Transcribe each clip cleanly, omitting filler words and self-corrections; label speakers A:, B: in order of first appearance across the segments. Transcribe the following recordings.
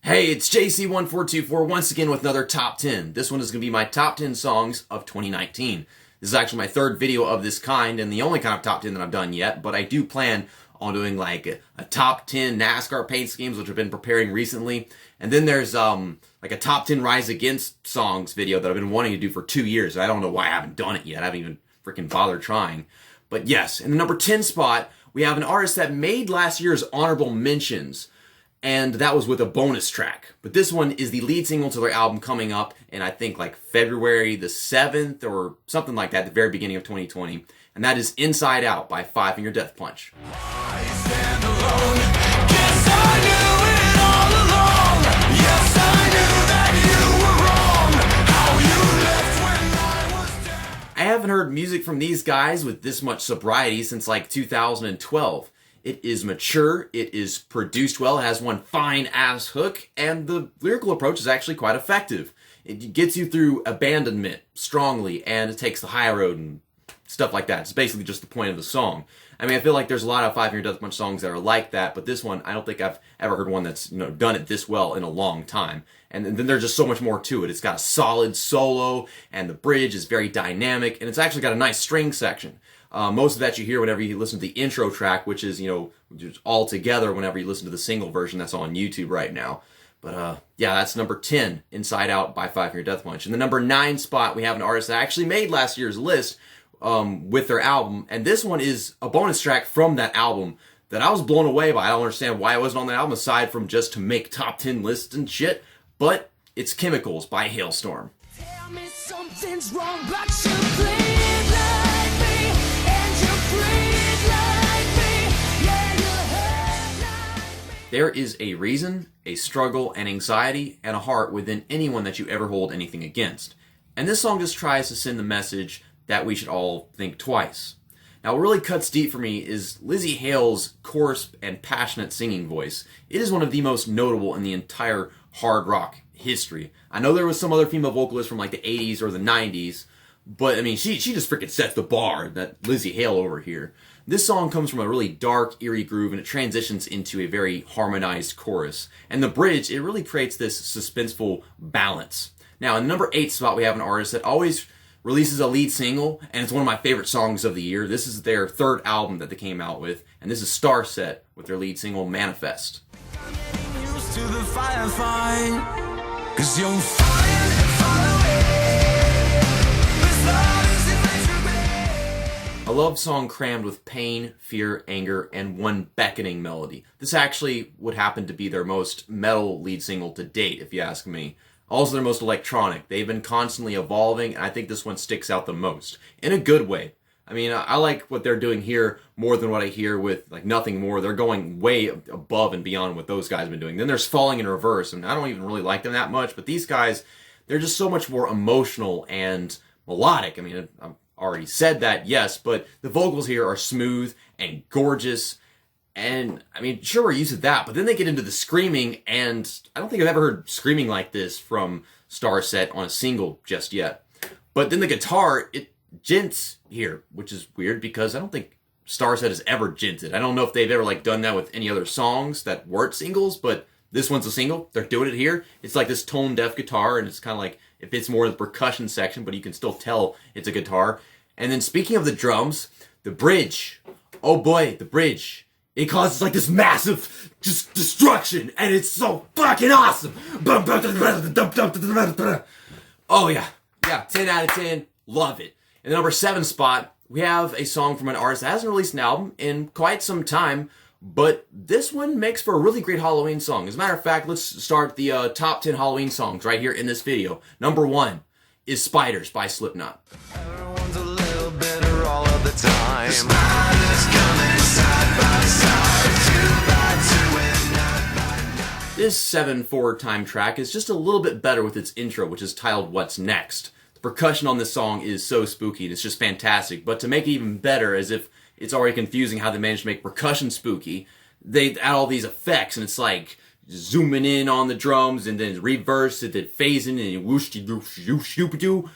A: Hey, it's JC1424 once again with another top 10. This one is going to be my top 10 songs of 2019. This is actually my third video of this kind and the only kind of top 10 that I've done yet, but I do plan on doing like a top 10 NASCAR paint schemes, which I've been preparing recently. And then there's like a top 10 Rise Against songs video that I've been wanting to do for 2 years. I don't know why I haven't done it yet. I haven't even freaking bothered trying. But yes, in the number 10 spot, we have an artist that made last year's honorable mentions, and that was with a bonus track. But this one is the lead single to their album coming up in, I think, like February the 7th or something like that, at the very beginning of 2020. And that is Inside Out by Five Finger Death Punch.
B: I stand alone. Guess I knew it all along. Yes, I knew that you were wrong. How you left when I was down.
A: I haven't heard music from these guys with this much sobriety since like 2012. It is mature, it is produced well, it has one fine ass hook, and the lyrical approach is actually quite effective. It gets you through abandonment strongly, and it takes the high road and stuff like that. It's basically just the point of the song. I mean, I feel like there's a lot of Five Finger Death Punch songs that are like that, but this one, I don't think I've ever heard one that's done it this well in a long time. And then there's just so much more to it. It's got a solid solo, and the bridge is very dynamic, and it's actually got a nice string section. Most of that you hear whenever you listen to the intro track, which is, just all together whenever you listen to the single version that's on YouTube right now. But yeah, that's number 10, Inside Out by Five Finger Death Punch. In the number 9 spot, we have an artist that actually made last year's list with their album. And this one is a bonus track from that album that I was blown away by. I don't understand why it wasn't on the album aside from just to make top 10 lists and shit. But it's Chemicals by Halestorm.
B: Tell me something's wrong, but you bleed like me, and you breathe like me. Yeah, you hurt like me.
A: There is a reason, a struggle, an anxiety, and a heart within anyone that you ever hold anything against. And this song just tries to send the message that we should all think twice. Now, what really cuts deep for me is Lzzy Hale's coarse and passionate singing voice. It is one of the most notable in the entire hard rock history. I know there was some other female vocalists from like the 80s or the 90s, but I mean, she just freaking sets the bar, that Lzzy Hale over here. This song comes from a really dark, eerie groove, and it transitions into a very harmonized chorus. And the bridge, it really creates this suspenseful balance. Now, in the number 8 spot, we have an artist that always releases a lead single, and it's one of my favorite songs of the year. This is their third album that they came out with, and this is Starset with their lead single, Manifest.
B: Used to the firefight, 'cause you're fire following. As long as it makes you bad.
A: A love song crammed with pain, fear, anger, and one beckoning melody. This actually would happen to be their most metal lead single to date, if you ask me. Also their most electronic. They've been constantly evolving, and I think this one sticks out the most. In a good way. I mean, I like what they're doing here more than what I hear with like Nothing More. They're going way above and beyond what those guys have been doing. Then there's Falling in Reverse, and I don't even really like them that much, but these guys, they're just so much more emotional and melodic. I mean, I've already said that, yes, but the vocals here are smooth and gorgeous. And, I mean, sure, we're used to that, but then they get into the screaming, and I don't think I've ever heard screaming like this from Starset on a single just yet. But then the guitar, it jints here, which is weird because I don't think Starset has ever jinted. I don't know if they've ever, like, done that with any other songs that weren't singles, but this one's a single. They're doing it here. It's like this tone-deaf guitar, and it's kind of like, it fits more in the percussion section, but you can still tell it's a guitar. And then speaking of the drums, the bridge. Oh boy, the bridge. It causes like this massive just destruction, and it's so fucking awesome. Oh yeah, 10 out of 10, love it. In the number 7 spot, we have a song from an artist that hasn't released an album in quite some time, but this one makes for a really great Halloween song. As a matter of fact, let's start the top 10 Halloween songs right here in this video. Number 1 is Spiders by Slipknot.
B: Everyone's a little bitter all of the time. The spiders coming side by side, 2 by 2 and 9 by 9.
A: This 7/4 time track is just a little bit better with its intro, which is titled What's Next. The percussion on this song is so spooky, and it's just fantastic. But to make it even better, as if it's already confusing how they managed to make percussion spooky, they add all these effects, and it's like zooming in on the drums, and then reverse, and then phasing, and whoosh-de-doo-shoo-shoo-doo.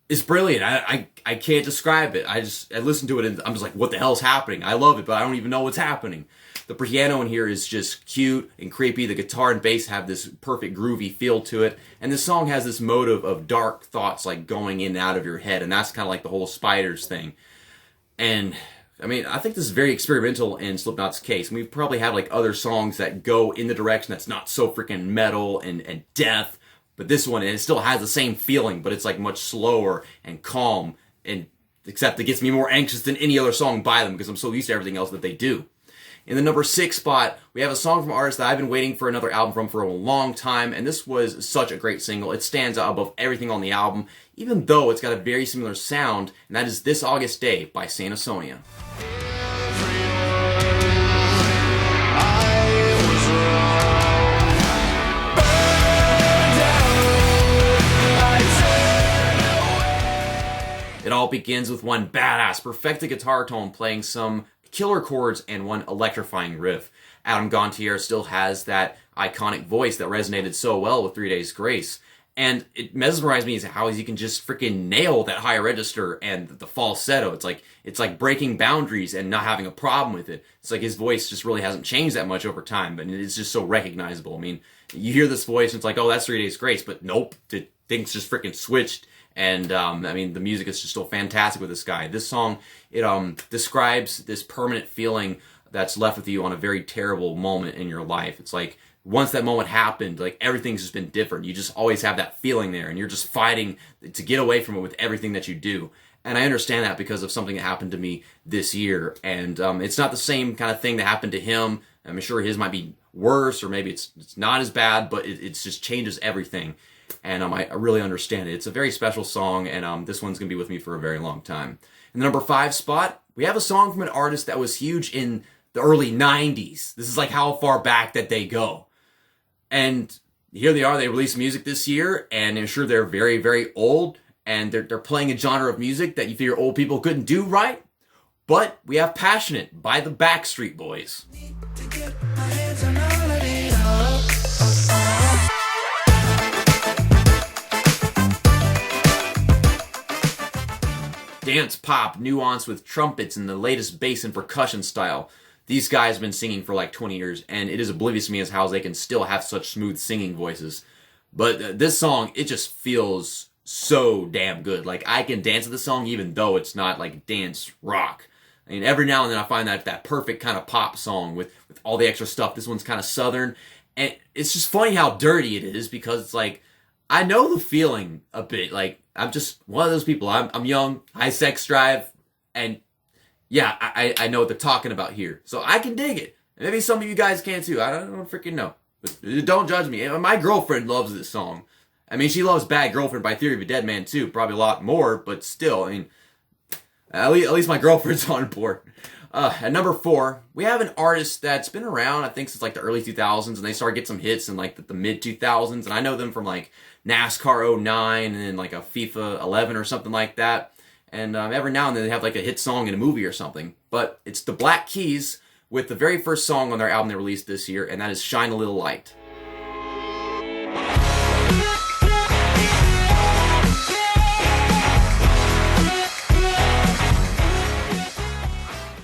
A: It's brilliant. I can't describe it. I listened to it, and I'm just like, what the hell's happening? I love it, but I don't even know what's happening. The piano in here is just cute and creepy. The guitar and bass have this perfect groovy feel to it. And the song has this motive of dark thoughts like going in and out of your head. And that's kind of like the whole spiders thing. And I mean, I think this is very experimental in Slipknot's case. And we've probably had like other songs that go in the direction that's not so freaking metal and death. But this one, and it still has the same feeling, but it's like much slower and calm. And except it gets me more anxious than any other song by them because I'm so used to everything else that they do. In the number 6 spot, we have a song from an artist that I've been waiting for another album from for a long time, and this was such a great single. It stands out above everything on the album, even though it's got a very similar sound, and that is This August Day by Saint Asonia. It all begins with one badass, perfected guitar tone playing some killer chords and one electrifying riff. Adam Gontier still has that iconic voice that resonated so well with 3 Days Grace. And it mesmerized me as how he can just freaking nail that high register and the falsetto. It's like breaking boundaries and not having a problem with it. It's like his voice just really hasn't changed that much over time, but it's just so recognizable. I mean, you hear this voice and it's like, oh, that's 3 Days Grace, but nope, things just freaking switched. And, I mean, the music is just so fantastic with this guy. This song, it describes this permanent feeling that's left with you on a very terrible moment in your life. It's like, once that moment happened, like, everything's just been different. You just always have that feeling there, and you're just fighting to get away from it with everything that you do. And I understand that because of something that happened to me this year. And it's not the same kind of thing that happened to him. I'm sure his might be worse, or maybe it's not as bad, but it just changes everything. And I really understand it. It's a very special song, and this one's going to be with me for a very long time. In the number 5 spot, we have a song from an artist that was huge in the early 90s. This is like how far back that they go. And here they are, they released music this year, and I'm sure they're very, very old, and they're playing a genre of music that you figure old people couldn't do right. But we have Passionate by the Backstreet Boys. Dance pop, nuance with trumpets and the latest bass and percussion style. These guys have been singing for like 20 years, and it is oblivious to me as how they can still have such smooth singing voices. But this song, it just feels so damn good. Like, I can dance to the song even though it's not like dance rock. I mean, every now and then I find that perfect kind of pop song with all the extra stuff. This one's kind of southern, and it's just funny how dirty it is because it's like, I know the feeling a bit. Like, I'm just one of those people. I'm young, high sex drive, and yeah, I know what they're talking about here. So I can dig it. Maybe some of you guys can too. I don't freaking know. But don't judge me. My girlfriend loves this song. I mean, she loves Bad Girlfriend by Theory of a Dead Man too. Probably a lot more, but still, I mean, at least my girlfriend's on board. At number 4, we have an artist that's been around, I think, since like the early 2000s, and they started getting some hits in like the mid 2000s, and I know them from like NASCAR 09 and then like a FIFA 11 or something like that. And every now and then they have like a hit song in a movie or something. But it's the Black Keys with the very first song on their album they released this year, and that is Shine a Little Light.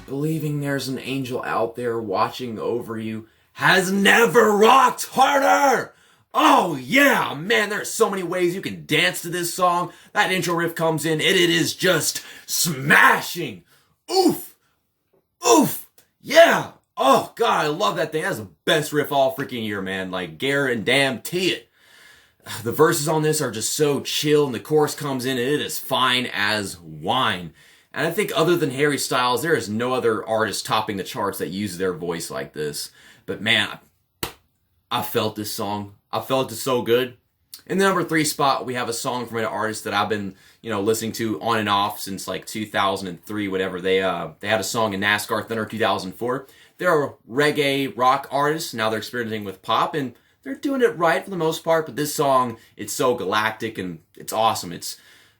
A: Believing there's an angel out there watching over you has never rocked harder! Oh yeah, man, there's so many ways you can dance to this song. That intro riff comes in, and it is just smashing. Oof! Oof! Yeah! Oh god, I love that thing. That's the best riff all freaking year, man. Like, Garrett and damn T it. The verses on this are just so chill, and the chorus comes in, and it is fine as wine. And I think other than Harry Styles, there is no other artist topping the charts that uses their voice like this. But man, I felt this song. I felt it so good. In the number 3 spot, we have a song from an artist that I've been, listening to on and off since like 2003, whatever. They had a song in NASCAR Thunder 2004. They're a reggae rock artist. Now they're experimenting with pop, and they're doing it right for the most part. But this song, it's so galactic and it's awesome. It's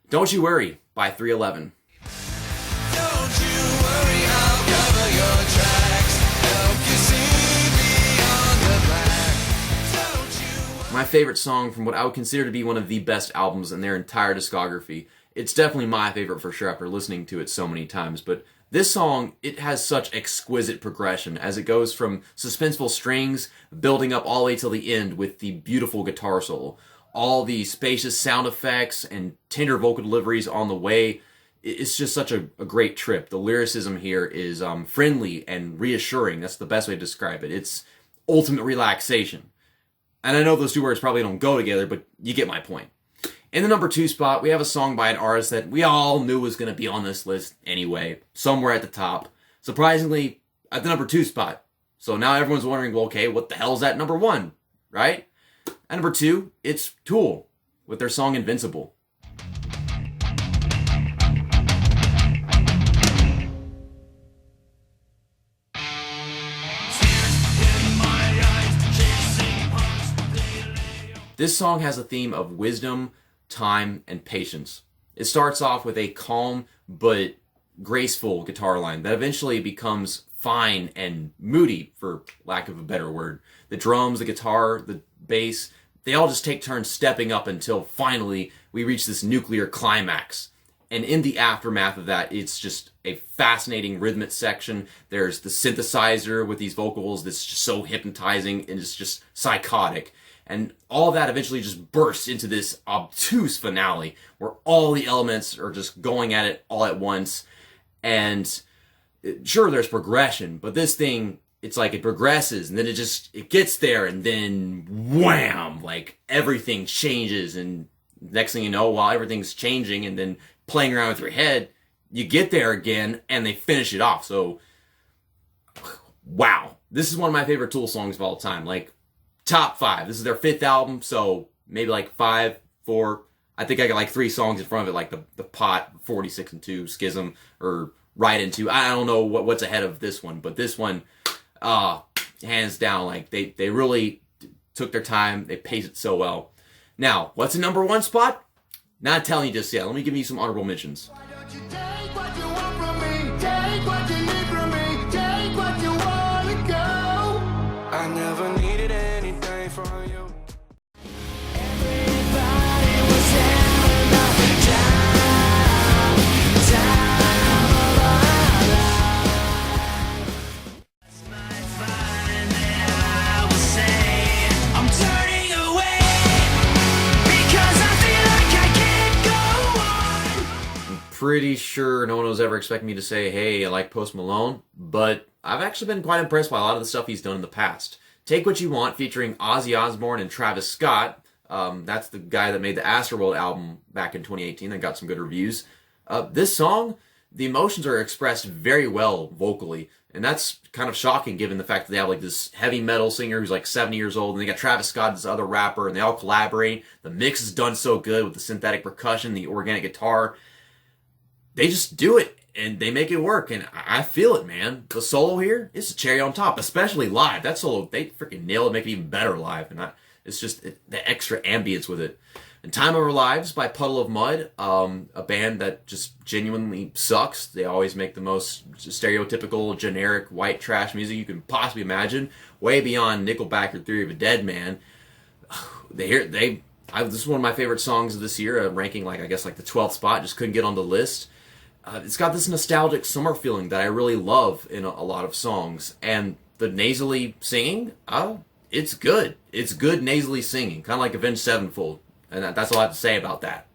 A: Don't You Worry by 311.
B: Don't you worry, I'll cover your tracks. Help you see beyond the black. Don't you worry.
A: My favorite song from what I would consider to be one of the best albums in their entire discography. It's definitely my favorite for sure after listening to it so many times, but This song, it has such exquisite progression as it goes from suspenseful strings building up all the way till the end with the beautiful guitar solo. All the spacious sound effects and tender vocal deliveries on the way. It's just such a great trip. The lyricism here is friendly and reassuring. That's the best way to describe it. It's ultimate relaxation. And I know those two words probably don't go together, but you get my point. In the number 2 spot, we have a song by an artist that we all knew was going to be on this list anyway, somewhere at the top. Surprisingly, at the number 2 spot. So now everyone's wondering, well, okay, what the hell's at number 1, right? At number 2, it's Tool with their song Invincible. This song has a theme of wisdom, time, and patience. It starts off with a calm but graceful guitar line that eventually becomes fine and moody, for lack of a better word. The drums, the guitar, the bass, they all just take turns stepping up until finally we reach this nuclear climax. And in the aftermath of that, it's just a fascinating rhythmic section. There's the synthesizer with these vocals that's just so hypnotizing and it's just psychotic. And all of that eventually just bursts into this obtuse finale where all the elements are just going at it all at once. And sure, there's progression, but this thing, it's like it progresses and then it gets there and then wham, like everything changes. And next thing you know, while everything's changing and then playing around with your head, you get there again and they finish it off. So, wow. This is one of my favorite Tool songs of all time. Like, top 5. This is their 5th album, so maybe like 5, 4. I think I got like 3 songs in front of it, like the Pot, 46 and 2, Schism, or Right Into. I don't know what's ahead of this one, but this one, hands down, like they really took their time. They paced it so well. Now, what's the number 1 spot? Not telling you just yet. Let me give you some honorable mentions.
B: Why don't you take what you want from me? Take what you need from me. Take what you want to go.
C: I never needed anything from you.
B: Everybody was having a time of our lives. Might find that I will say I'm turning away because I feel like I can't go on.
A: Pretty sure no one was ever expecting me to say, hey, I like Post Malone, but I've actually been quite impressed by a lot of the stuff he's done in the past. Take What You Want, featuring Ozzy Osbourne and Travis Scott. That's the guy that made the Astroworld album back in 2018 that got some good reviews. This song, the emotions are expressed very well vocally, and that's kind of shocking given the fact that they have like this heavy metal singer who's like 70 years old, and they got Travis Scott, this other rapper, and they all collaborate. The mix is done so good with the synthetic percussion, the organic guitar. They just do it, and they make it work, and I feel it, man. The solo here, it's a cherry on top, especially live. That solo, they freaking nail it, make it even better live, and it's just the extra ambience with it. And Time of Our Lives by Puddle of Mudd, a band that just genuinely sucks. They always make the most stereotypical, generic, white trash music you can possibly imagine, way beyond Nickelback or Theory of a Dead Man. This is one of my favorite songs of this year, ranking like, I guess, like the 12th spot, just couldn't get on the list. It's got this nostalgic summer feeling that I really love in a lot of songs. And the nasally singing, it's good. It's good nasally singing, kind of like Avenged Sevenfold. And that's all I have to say about that.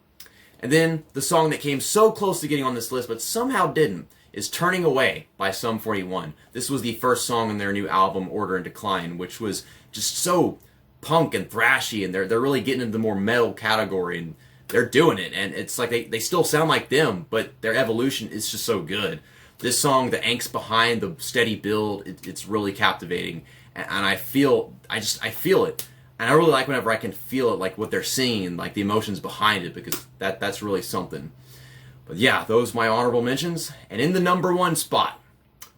A: And then the song that came so close to getting on this list, but somehow didn't, is Turning Away by Sum 41. This was the first song in their new album, Order and Decline, which was just so punk and thrashy, and they're really getting into the more metal category, and they're doing it, and it's like they still sound like them, but their evolution is just so good. This song, the angst behind the steady build, it's really captivating, and I feel it, and I really like whenever I can feel it, like what they're singing, like the emotions behind it, because that's really something. But yeah, those are my honorable mentions, and in the number 1 spot,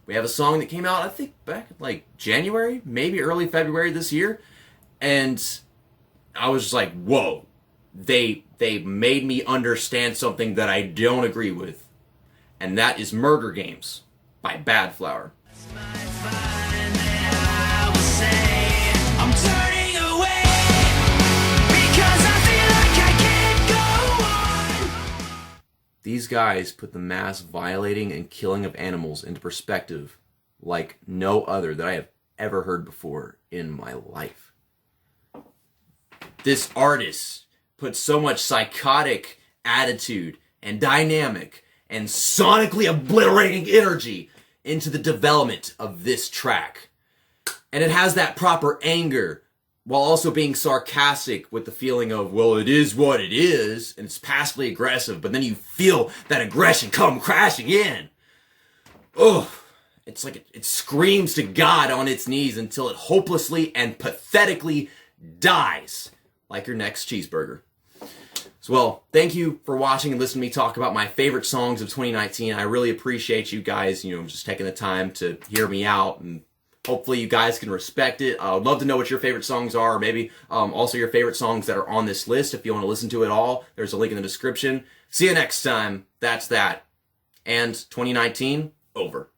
A: we have a song that came out, I think, back in like January, maybe early February this year, and I was just like, whoa. They made me understand something that I don't agree with, and that is Murder Games by Bad Flower. These these guys put the mass violating and killing of animals into perspective like no other that I have ever heard before in my life. This artist put so much psychotic attitude and dynamic and sonically obliterating energy into the development of this track. And it has that proper anger while also being sarcastic with the feeling of, well, it is what it is, and it's passively aggressive, but then you feel that aggression come crashing in. Ugh. It's like it screams to God on its knees until it hopelessly and pathetically dies, like your next cheeseburger. So, well, thank you for watching and listening to me talk about my favorite songs of 2019. I really appreciate you guys, just taking the time to hear me out, and hopefully you guys can respect it. I would love to know what your favorite songs are, or maybe also your favorite songs that are on this list. If you want to listen to it all, there's a link in the description. See you next time. That's that. And 2019, over.